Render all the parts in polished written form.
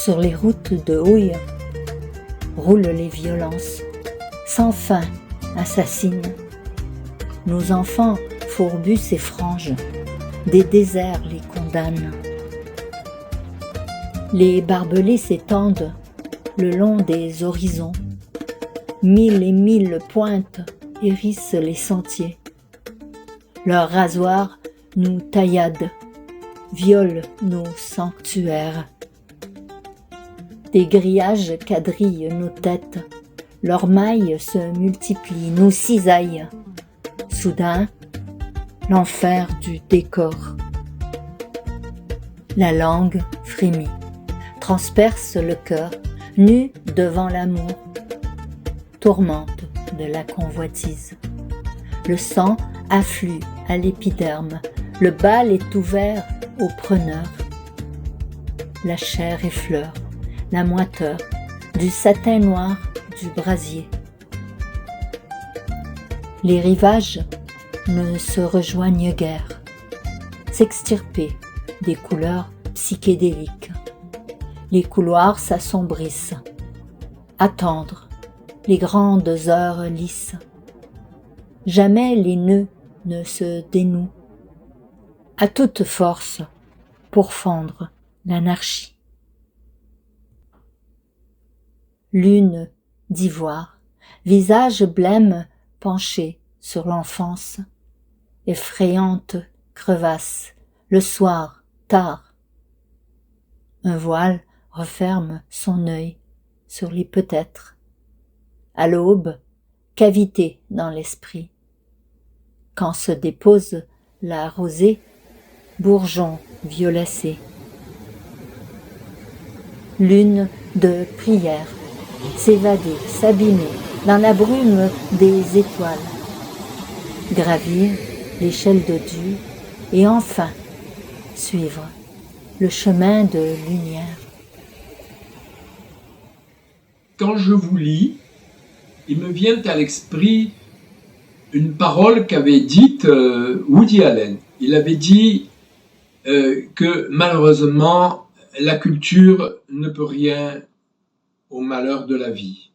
Sur les routes de houille roulent les violences, sans fin assassinent. Nos enfants fourbus s'effrangent, des déserts les condamnent. Les barbelés s'étendent le long des horizons. 1000 et 1000 pointes hérissent les sentiers. Leurs rasoirs nous tailladent, violent nos sanctuaires. Des grillages quadrillent nos têtes, leurs mailles se multiplient, nous cisaillent. Soudain, l'enfer du décor. La langue frémit, transperce le cœur, nu devant l'amour, tourmente de la convoitise. Le sang afflue à l'épiderme, le bal est ouvert au preneur. La chair effleure la moiteur du satin noir du brasier. Les rivages ne se rejoignent guère, s'extirper des couleurs psychédéliques. Les couloirs s'assombrissent, attendre les grandes heures lisses. Jamais les nœuds ne se dénouent, à toute force pour fendre l'anarchie. Lune d'ivoire, visage blême penché sur l'enfance, effrayante crevasse, le soir, tard. Un voile referme son œil sur les peut-être. À l'aube, cavité dans l'esprit. Quand se dépose la rosée, bourgeon violacé. Lune de prière, s'évader, s'abîmer dans la brume des étoiles, gravir l'échelle de Dieu et enfin suivre le chemin de lumière. Quand je vous lis, il me vient à l'esprit une parole qu'avait dite Woody Allen. Il avait dit que malheureusement, la culture ne peut rien au malheur de la vie.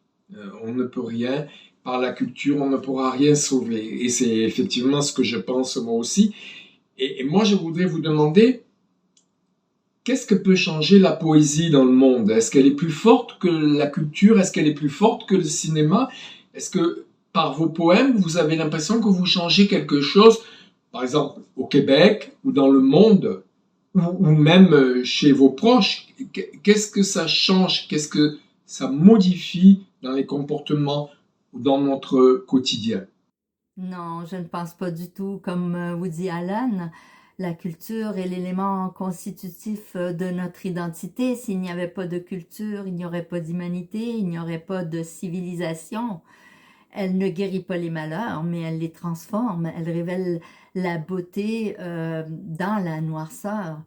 On ne peut rien, par la culture, on ne pourra rien sauver. Et c'est effectivement ce que je pense moi aussi. Et moi, je voudrais vous demander, qu'est-ce que peut changer la poésie dans le monde? Est-ce qu'elle est plus forte que la culture? Est-ce qu'elle est plus forte que le cinéma? Est-ce que par vos poèmes, vous avez l'impression que vous changez quelque chose, par exemple au Québec ou dans le monde, ou même chez vos proches? Qu'est-ce que ça change? Qu'est-ce que ça modifie dans les comportements ou dans notre quotidien? Non, je ne pense pas du tout comme Woody Allen. La culture est l'élément constitutif de notre identité. S'il n'y avait pas de culture, il n'y aurait pas d'humanité, il n'y aurait pas de civilisation. Elle ne guérit pas les malheurs, mais elle les transforme. Elle révèle la beauté dans la noirceur.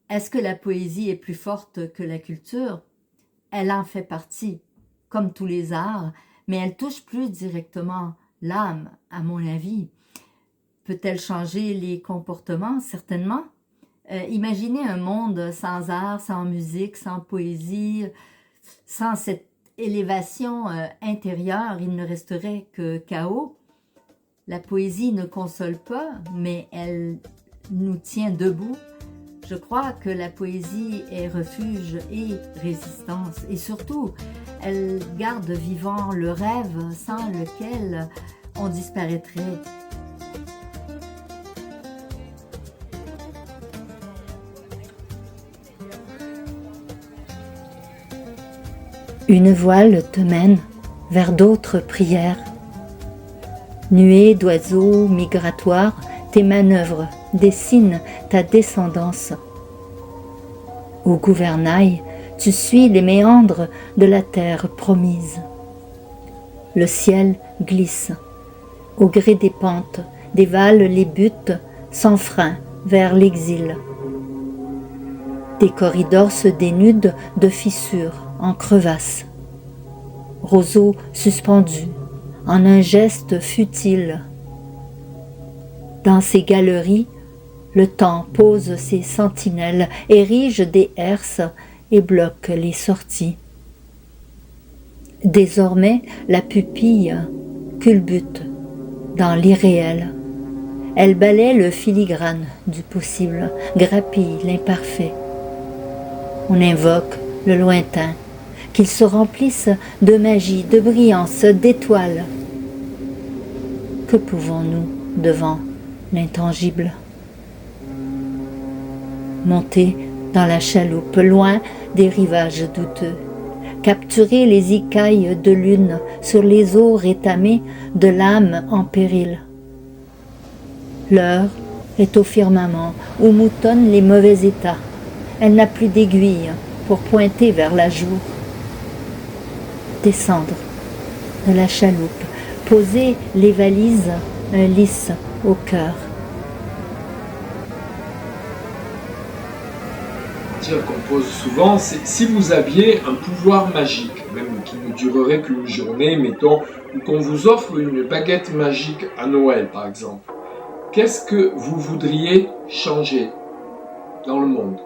Est-ce que la poésie est plus forte que la culture? Elle en fait partie, comme tous les arts, mais elle touche plus directement l'âme, à mon avis. Peut-elle changer les comportements? Certainement. Imaginez un monde sans art, sans musique, sans poésie, sans cette élévation intérieure, il ne resterait que chaos. La poésie ne console pas, mais elle nous tient debout. Je crois que la poésie est refuge et résistance. Et surtout, elle garde vivant le rêve sans lequel on disparaîtrait. Une voile te mène vers d'autres prières. Nuées d'oiseaux migratoires, tes manœuvres dessinent ta descendance. Au gouvernail, tu suis les méandres de la terre promise. Le ciel glisse. Au gré des pentes, dévale les buttes sans frein vers l'exil. Tes corridors se dénudent de fissures en crevasses. Roseaux suspendus en un geste futile. Dans ces galeries, le temps pose ses sentinelles, érige des herses et bloque les sorties. Désormais, la pupille culbute dans l'irréel. Elle balaie le filigrane du possible, grappille l'imparfait. On invoque le lointain, qu'il se remplisse de magie, de brillance, d'étoiles. Que pouvons-nous devant l'intangible? Monter dans la chaloupe, loin des rivages douteux, capturer les écailles de lune sur les eaux rétamées de l'âme en péril. L'heure est au firmament où moutonnent les mauvais états. Elle n'a plus d'aiguille pour pointer vers la jour. Descendre de la chaloupe, poser les valises, un lys au cœur. Qu'on pose souvent, c'est si vous aviez un pouvoir magique, même qui ne durerait qu'une journée, mettons, ou qu'on vous offre une baguette magique à Noël, par exemple, qu'est-ce que vous voudriez changer dans le monde,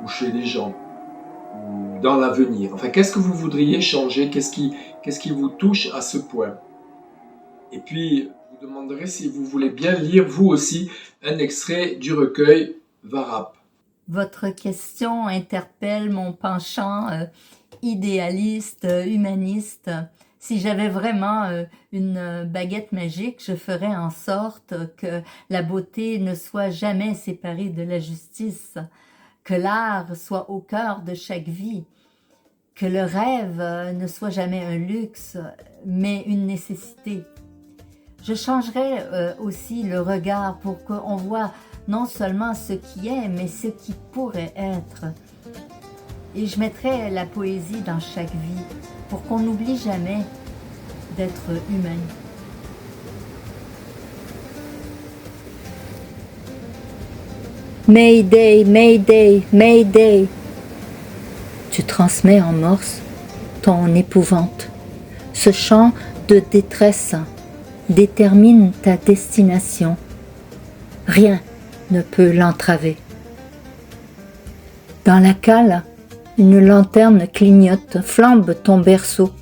ou chez les gens, ou dans l'avenir? Enfin, qu'est-ce que vous voudriez changer? Qu'est-ce qui vous touche à ce point? Et puis, je vous demanderai si vous voulez bien lire, vous aussi, un extrait du recueil Varap. Votre question interpelle mon penchant idéaliste, humaniste. Si j'avais vraiment une baguette magique, je ferais en sorte que la beauté ne soit jamais séparée de la justice, que l'art soit au cœur de chaque vie, que le rêve ne soit jamais un luxe, mais une nécessité. Je changerais aussi le regard pour qu'on voit non seulement ce qui est, mais ce qui pourrait être. Et je mettrais la poésie dans chaque vie pour qu'on n'oublie jamais d'être humain. Mayday, Mayday, Mayday. Tu transmets en morse ton épouvante. Ce chant de détresse détermine ta destination. Rien ne peut l'entraver. Dans la cale, une lanterne clignote, flambe ton berceau.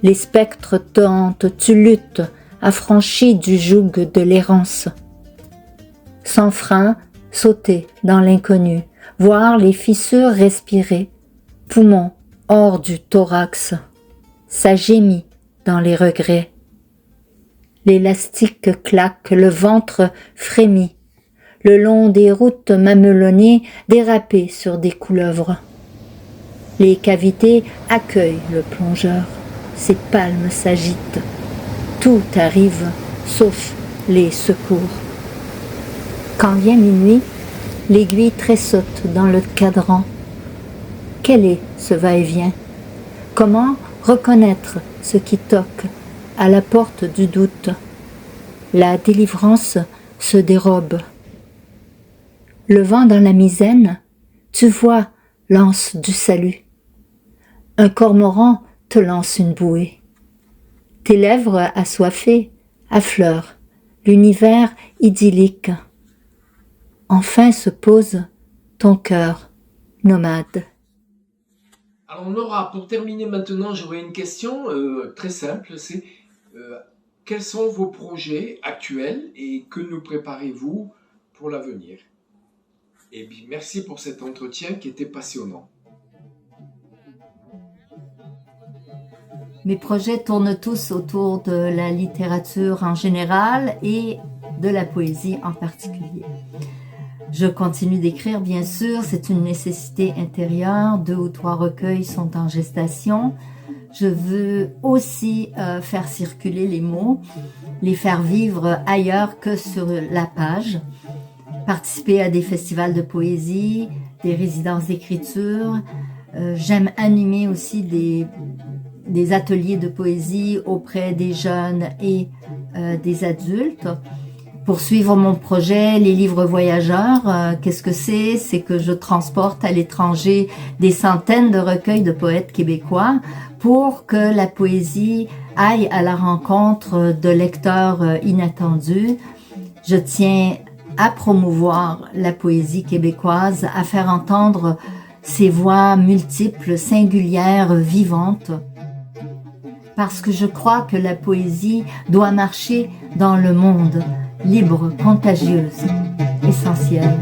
Les spectres te hantent, tu luttes, affranchi du joug de l'errance. Sans frein, sauter dans l'inconnu, voir les fissures respirer, poumons hors du thorax, ça gémit dans les regrets. L'élastique claque, le ventre frémit, le long des routes mamelonnées, déraper sur des couleuvres. Les cavités accueillent le plongeur, ses palmes s'agitent. Tout arrive, sauf les secours. Quand vient minuit, l'aiguille tressaute dans le cadran. Quel est ce va-et-vient? Comment reconnaître ce qui toque à la porte du doute? La délivrance se dérobe. Le vent dans la misaine, tu vois l'anse du salut. Un cormoran te lance une bouée. Tes lèvres assoiffées affleurent l'univers idyllique. Enfin se pose ton cœur nomade. Alors Nora, pour terminer maintenant, j'aurais une question très simple, c'est quels sont vos projets actuels et que nous préparez-vous pour l'avenir? Et bien, merci pour cet entretien qui était passionnant. Mes projets tournent tous autour de la littérature en général et de la poésie en particulier. Je continue d'écrire, bien sûr, c'est une nécessité intérieure. 2 ou 3 recueils sont en gestation. Je veux aussi faire circuler les mots, les faire vivre ailleurs que sur la page, participer à des festivals de poésie, des résidences d'écriture. J'aime animer aussi des ateliers de poésie auprès des jeunes et des adultes. Pour suivre mon projet, les livres voyageurs, qu'est-ce que c'est? C'est que je transporte à l'étranger des centaines de recueils de poètes québécois pour que la poésie aille à la rencontre de lecteurs inattendus. Je tiens à promouvoir la poésie québécoise, à faire entendre ces voix multiples, singulières, vivantes, parce que je crois que la poésie doit marcher dans le monde, libre, contagieuse, essentielle.